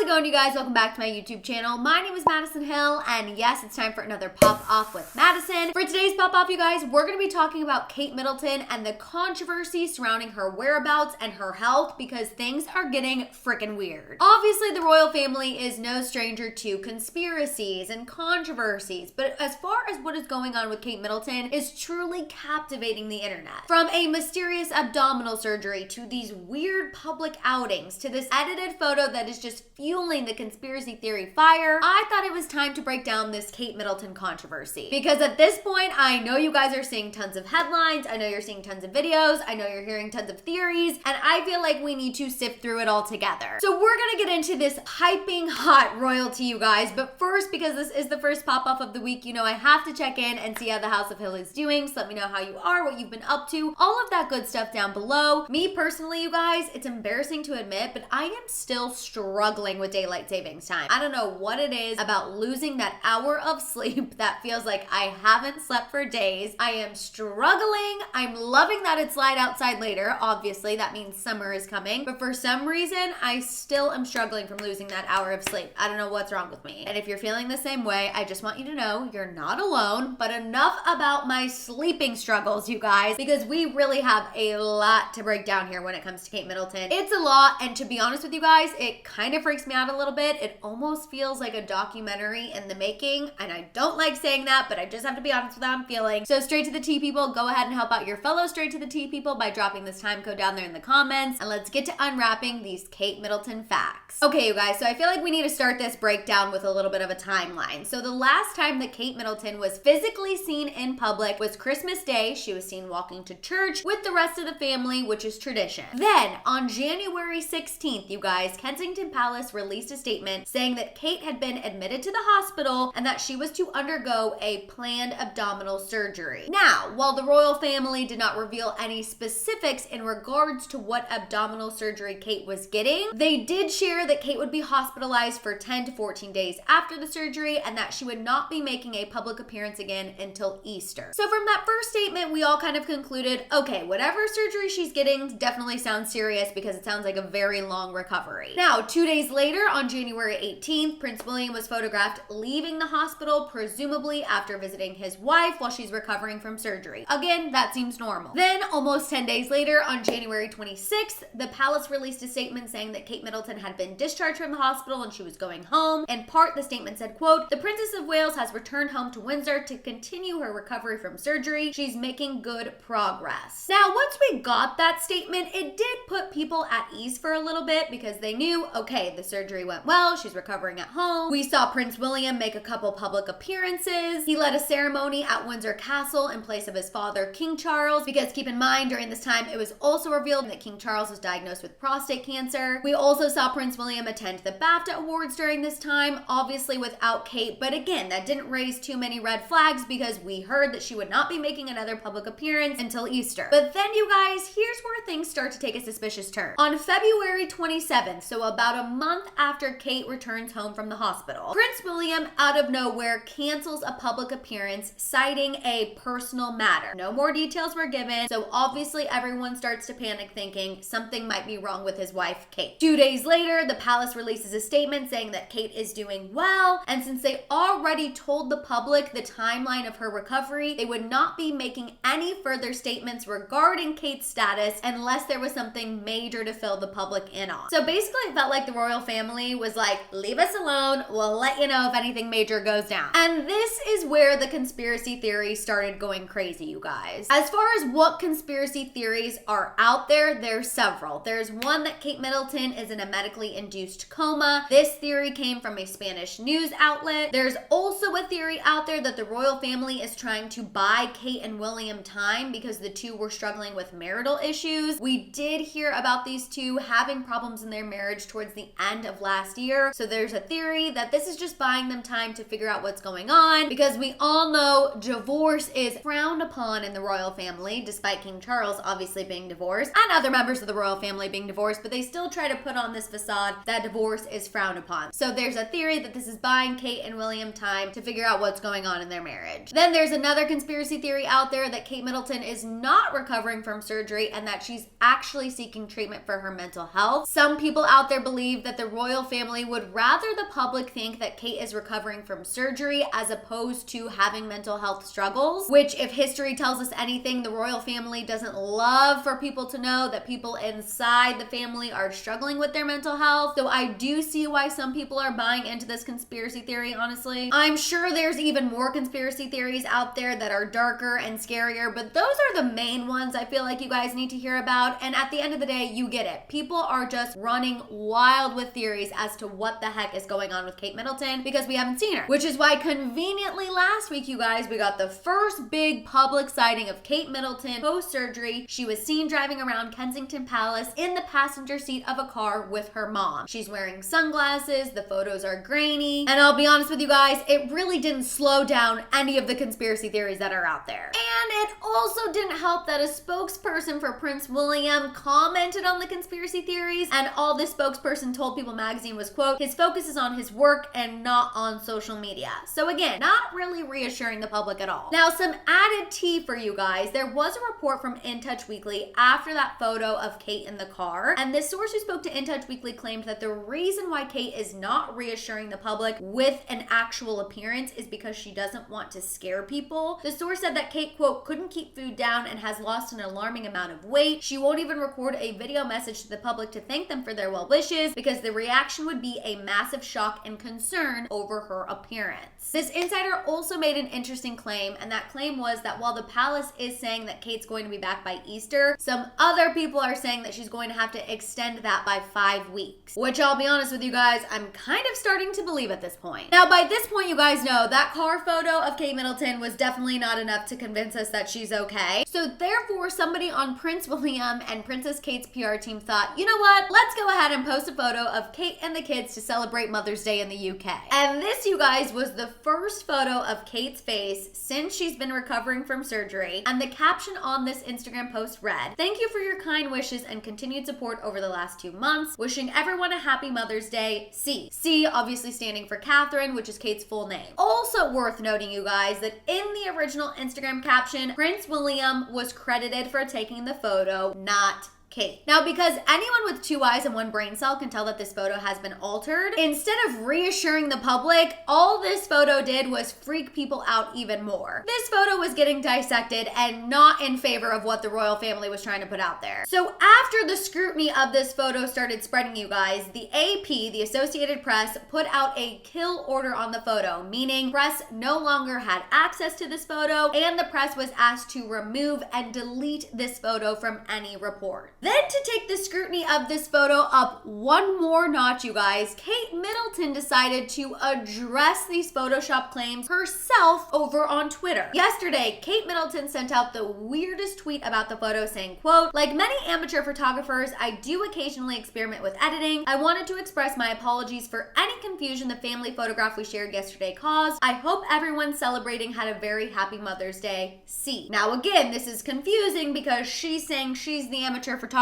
it going, you guys? Welcome back to my YouTube channel. My name is Maddison Hill, and yes, it's time for another Pop Off with Maddison. For today's Pop Off, you guys, we're going to be talking about Kate Middleton and the controversy surrounding her whereabouts and her health because things are getting freaking weird. Obviously, the royal family is no stranger to conspiracies and controversies, but as far as what is going on with Kate Middleton is truly captivating the internet. From a mysterious abdominal surgery to these weird public outings to this edited photo that is just fueling the conspiracy theory fire, I thought it was time to break down this Kate Middleton controversy. Because at this point, I know you guys are seeing tons of headlines, I know you're seeing tons of videos, I know you're hearing tons of theories, and I feel like we need to sift through it all together. So we're gonna get into this piping hot royalty, you guys, but first, because this is the first pop-off of the week, you know I have to check in and see how the House of Hill is doing, so let me know how you are, what you've been up to, all of that good stuff down below. Me personally, you guys, it's embarrassing to admit, but I am still struggling with daylight savings time. I don't know what it is about losing that hour of sleep that feels like I haven't slept for days. I am struggling. I'm loving that it's light outside later. Obviously, that means summer is coming. But for some reason, I still am struggling from losing that hour of sleep. I don't know what's wrong with me. And if you're feeling the same way, I just want you to know you're not alone. But enough about my sleeping struggles, you guys, because we really have a lot to break down here when it comes to Kate Middleton. It's a lot, and to be honest with you guys, it kind of freaks me out a little bit. It almost feels like a documentary in the making, and I don't like saying that, but I just have to be honest with how I'm feeling. So straight to the tea, people, go ahead and help out your fellow straight to the tea people by dropping this time code down there in the comments, and let's get to unwrapping these Kate Middleton facts. Okay, you guys, so I feel like we need to start this breakdown with a little bit of a timeline. So the last time that Kate Middleton was physically seen in public was Christmas Day. She was seen walking to church with the rest of the family, which is tradition. Then on January 16th, you guys, Kensington Palace released a statement saying that Kate had been admitted to the hospital and that she was to undergo a planned abdominal surgery. Now, while the royal family did not reveal any specifics in regards to what abdominal surgery Kate was getting, they did share that Kate would be hospitalized for 10 to 14 days after the surgery and that she would not be making a public appearance again until Easter. So from that first statement, we all kind of concluded, okay, whatever surgery she's getting definitely sounds serious because it sounds like a very long recovery. Now, 2 days later, on January 18th, Prince William was photographed leaving the hospital, presumably after visiting his wife while she's recovering from surgery. Again, that seems normal. Then, almost 10 days later, on January 26th, the palace released a statement saying that Kate Middleton had been discharged from the hospital and she was going home. In part, the statement said, quote, "The Princess of Wales has returned home to Windsor to continue her recovery from surgery. She's making good progress." Now, once we got that statement, it did put people at ease for a little bit because they knew, okay, the surgery went well, she's recovering at home. We saw Prince William make a couple public appearances. He led a ceremony at Windsor Castle in place of his father, King Charles, because keep in mind, during this time, it was also revealed that King Charles was diagnosed with prostate cancer. We also saw Prince William attend the BAFTA Awards during this time, obviously without Kate, but again, that didn't raise too many red flags because we heard that she would not be making another public appearance until Easter. But then, you guys, here's where things start to take a suspicious turn. On February 27th, so about a month after Kate returns home from the hospital, Prince William, out of nowhere, cancels a public appearance citing a personal matter. No more details were given, so obviously everyone starts to panic thinking something might be wrong with his wife, Kate. 2 days later, the palace releases a statement saying that Kate is doing well, and since they already told the public the timeline of her recovery, they would not be making any further statements regarding Kate's status unless there was something major to fill the public in on. So basically, it felt like the royal family was like, leave us alone, we'll let you know if anything major goes down. And this is where the conspiracy theories started going crazy, you guys. As far as what conspiracy theories are out there, there's several. There's one that Kate Middleton is in a medically induced coma. This theory came from a Spanish news outlet. There's also a theory out there that the royal family is trying to buy Kate and William time because the two were struggling with marital issues. We did hear about these two having problems in their marriage towards the end of last year. So there's a theory that this is just buying them time to figure out what's going on because we all know divorce is frowned upon in the royal family, despite King Charles obviously being divorced and other members of the royal family being divorced, but they still try to put on this facade God that divorce is frowned upon. So there's a theory that this is buying Kate and William time to figure out what's going on in their marriage. Then there's another conspiracy theory out there that Kate Middleton is not recovering from surgery and that she's actually seeking treatment for her mental health. Some people out there believe that the royal family would rather the public think that Kate is recovering from surgery as opposed to having mental health struggles, which, if history tells us anything, the royal family doesn't love for people to know that people inside the family are struggling with their mental health. So I do see why some people are buying into this conspiracy theory, honestly. I'm sure there's even more conspiracy theories out there that are darker and scarier, but those are the main ones I feel like you guys need to hear about. And at the end of the day, you get it. People are just running wild with theories as to what the heck is going on with Kate Middleton because we haven't seen her. Which is why conveniently last week, you guys, we got the first big public sighting of Kate Middleton post-surgery. She was seen driving around Kensington Palace in the passenger seat of a car with her mom. She's wearing sunglasses, the photos are grainy, and I'll be honest with you guys, it really didn't slow down any of the conspiracy theories that are out there. And it also didn't help that a spokesperson for Prince William commented on the conspiracy theories, and all this spokesperson told People magazine was, quote, his focus is on his work and not on social media. So again, not really reassuring the public at all. Now, some added tea for you guys. There was a report from In Touch Weekly after that photo of Kate in the car, and this source who spoke to In Touch Weekly claimed that the reason why Kate is not reassuring the public with an actual appearance is because she doesn't want to scare people. The source said that Kate, quote, couldn't keep food down and has lost an alarming amount of weight. She won't even record a video message to the public to thank them for their well wishes because the reaction would be a massive shock and concern over her appearance. This insider also made an interesting claim, and that claim was that while the palace is saying that Kate's going to be back by Easter, some other people are saying that she's going to have to extend that by 5 weeks, which I'll be honest with you guys, I'm kind of starting to believe at this point. Now, by this point, you guys know that car photo of Kate Middleton was definitely not enough to convince us that she's okay. So therefore, somebody on Prince William and Princess Kate's PR team thought, you know what? Let's go ahead and post a photo of Kate and the kids to celebrate Mother's Day in the UK. And this, you guys, was the first photo of Kate's face since she's been recovering from surgery. And the caption on this Instagram post read, "Thank you for your kind wishes and continued support over the last 2 months. Wishing everyone a happy Mother's Day, C." C obviously standing for Catherine, which is Kate's full name. Also worth noting, you guys, that in the original Instagram caption, Prince William was credited for taking the photo, not Kate. Now, because anyone with 2 eyes and 1 brain cell can tell that this photo has been altered, instead of reassuring the public, all this photo did was freak people out even more. This photo was getting dissected and not in favor of what the royal family was trying to put out there. So after the scrutiny of this photo started spreading, you guys, the AP, the Associated Press, put out a kill order on the photo, meaning press no longer had access to this photo, and the press was asked to remove and delete this photo from any report. Then, to take the scrutiny of this photo up one more notch, you guys, Kate Middleton decided to address these Photoshop claims herself over on Twitter. Yesterday, Kate Middleton sent out the weirdest tweet about the photo saying, quote, "Like many amateur photographers, I do occasionally experiment with editing. I wanted to express my apologies for any confusion the family photograph we shared yesterday caused. I hope everyone celebrating had a very happy Mother's Day, C." Now again, this is confusing because she's saying she's the amateur photographer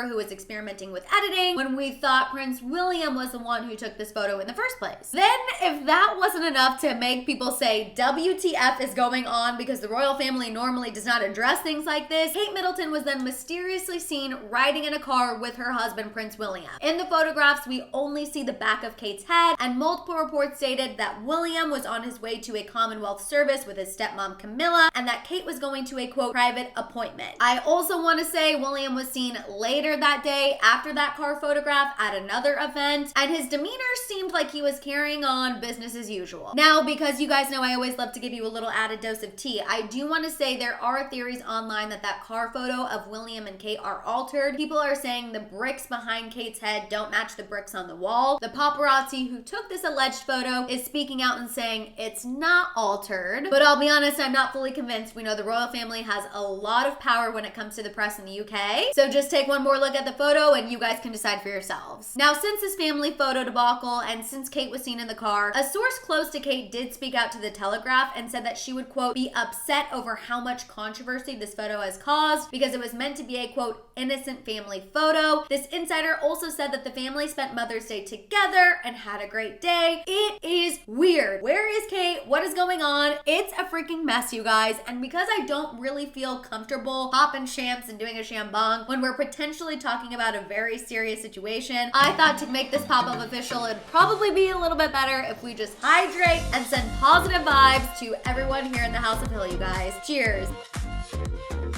who was experimenting with editing when we thought Prince William was the one who took this photo in the first place. Then, if that wasn't enough to make people say WTF is going on because the royal family normally does not address things like this, Kate Middleton was then mysteriously seen riding in a car with her husband, Prince William. In the photographs, we only see the back of Kate's head, and multiple reports stated that William was on his way to a Commonwealth service with his stepmom Camilla, and that Kate was going to a, quote, private appointment. I also want to say William was seen later that day after that car photograph at another event, and his demeanor seemed like he was carrying on business as usual. Now, because you guys know I always love to give you a little added dose of tea, I do want to say there are theories online that car photo of William and Kate are altered. People are saying the bricks behind Kate's head don't match the bricks on the wall. The paparazzi who took this alleged photo is speaking out and saying it's not altered, but I'll be honest, I'm not fully convinced. We know the royal family has a lot of power when it comes to the press in the UK, so just take one more look at the photo and you guys can decide for yourselves. Now, since this family photo debacle and since Kate was seen in the car, a source close to Kate did speak out to the Telegraph and said that she would, quote, be upset over how much controversy this photo has caused because it was meant to be a, quote, innocent family photo. This insider also said that the family spent Mother's Day together and had a great day. It is weird. Where is Kate? What is going on? It's a freaking mess, you guys. And because I don't really feel comfortable popping shams and doing a shambong when we're potentially talking about a very serious situation, I thought to make this pop-up official, it'd probably be a little bit better if we just hydrate and send positive vibes to everyone here in the House of Hill, you guys. Cheers.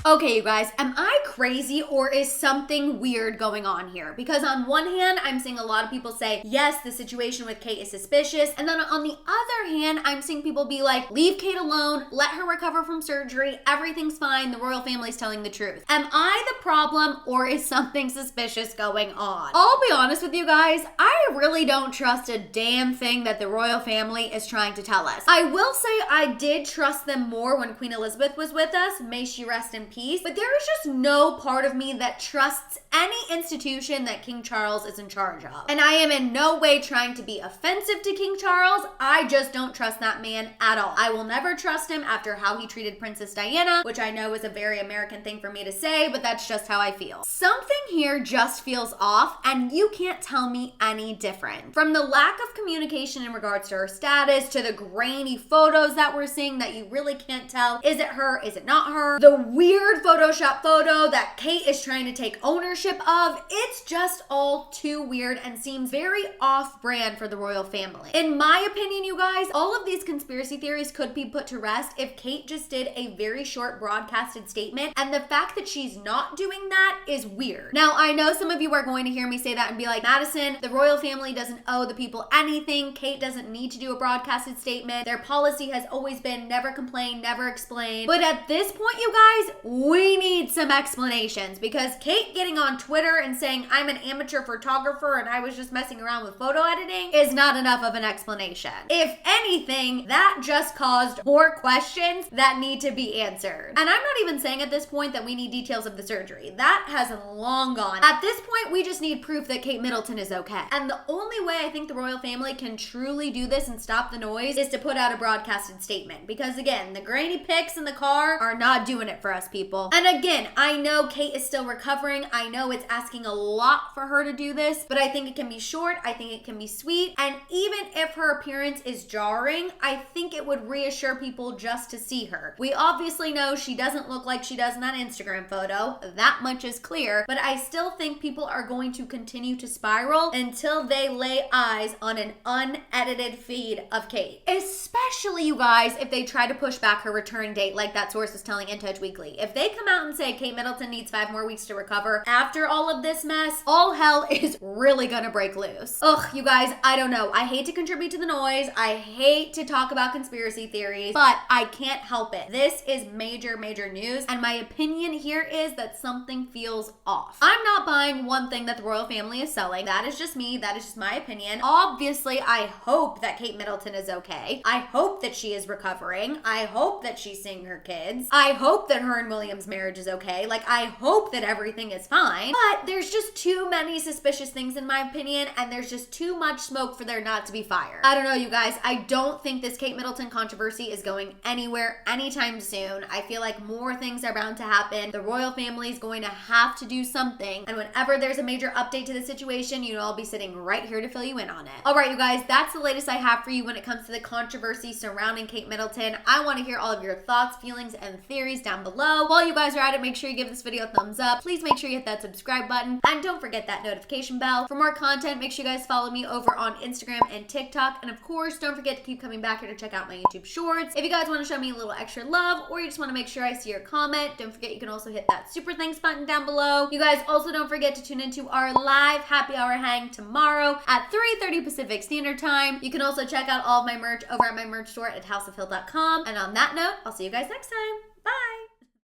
Okay, you guys, am I crazy or is something weird going on here? Because on one hand, I'm seeing a lot of people say, yes, the situation with Kate is suspicious. And then on the other hand, I'm seeing people be like, leave Kate alone, let her recover from surgery, everything's fine, the royal family's telling the truth. Am I the problem or is something suspicious going on? I'll be honest with you guys, I really don't trust a damn thing that the royal family is trying to tell us. I will say I did trust them more when Queen Elizabeth was with us, may she rest in peace, but there is just no part of me that trusts any institution that King Charles is in charge of. And I am in no way trying to be offensive to King Charles. I just don't trust that man at all. I will never trust him after how he treated Princess Diana, which I know is a very American thing for me to say, but that's just how I feel. Something here just feels off, and you can't tell me any different. From the lack of communication in regards to her status, to the grainy photos that we're seeing that you really can't tell, is it her, is it not her? The weird Photoshop photo that Kate is trying to take ownership of, it's just all too weird and seems very off-brand for the royal family. In my opinion, you guys, all of these conspiracy theories could be put to rest if Kate just did a very short broadcasted statement, and the fact that she's not doing that is weird. Now, I know some of you are going to hear me say that and be like, Maddison, the royal family doesn't owe the people anything. Kate doesn't need to do a broadcasted statement. Their policy has always been never complain, never explain. But at this point, you guys, we need some explanations, because Kate getting on Twitter and saying I'm an amateur photographer and I was just messing around with photo editing is not enough of an explanation. If anything, that just caused more questions that need to be answered. And I'm not even saying at this point that we need details of the surgery. That has long gone. At this point, we just need proof that Kate Middleton is okay. And the only way I think the royal family can truly do this and stop the noise is to put out a broadcasted statement. Because again, the grainy pics in the car are not doing it for us people. And again, I know Kate is still recovering. I know it's asking a lot for her to do this, but I think it can be short. I think it can be sweet. And even if her appearance is jarring, I think it would reassure people just to see her. We obviously know she doesn't look like she does in that Instagram photo. That much is clear, but I still think people are going to continue to spiral until they lay eyes on an unedited feed of Kate. Especially, you guys, if they try to push back her return date like that source is telling In Touch Weekly. If they come out and say Kate Middleton needs 5 more weeks to recover after all of this mess, all hell is really gonna break loose. Ugh, you guys, I don't know. I hate to contribute to the noise. I hate to talk about conspiracy theories, but I can't help it. This is major, major news, and my opinion here is that something feels off. I'm not buying one thing that the royal family is selling. That is just me. That is just my opinion. Obviously, I hope that Kate Middleton is okay. I hope that she is recovering. I hope that she's seeing her kids. I hope that her and William's marriage is okay. Like, I hope that everything is fine, but there's just too many suspicious things in my opinion, and there's just too much smoke for there not to be fire. I don't know, you guys. I don't think this Kate Middleton controversy is going anywhere anytime soon. I feel like more things are bound to happen. The royal family is going to have to do something, and whenever there's a major update to the situation, you know I'll be sitting right here to fill you in on it. All right, you guys, that's the latest I have for you when it comes to the controversy surrounding Kate Middleton. I want to hear all of your thoughts, feelings, and theories down below. While you guys are at it, make sure you give this video a thumbs up. Please make sure you hit that subscribe button, and don't forget that notification bell. For more content, make sure you guys follow me over on Instagram and TikTok, and of course, don't forget to keep coming back here to check out my YouTube shorts. If you guys want to show me a little extra love, or you just want to make sure I see your comment, don't forget you can also hit that super thanks button down below. You guys also don't forget to tune into our live happy hour hang tomorrow at 3:30 Pacific Standard Time. You can also check out all of my merch over at my merch store at houseofhill.com. And on that note, I'll see you guys next time.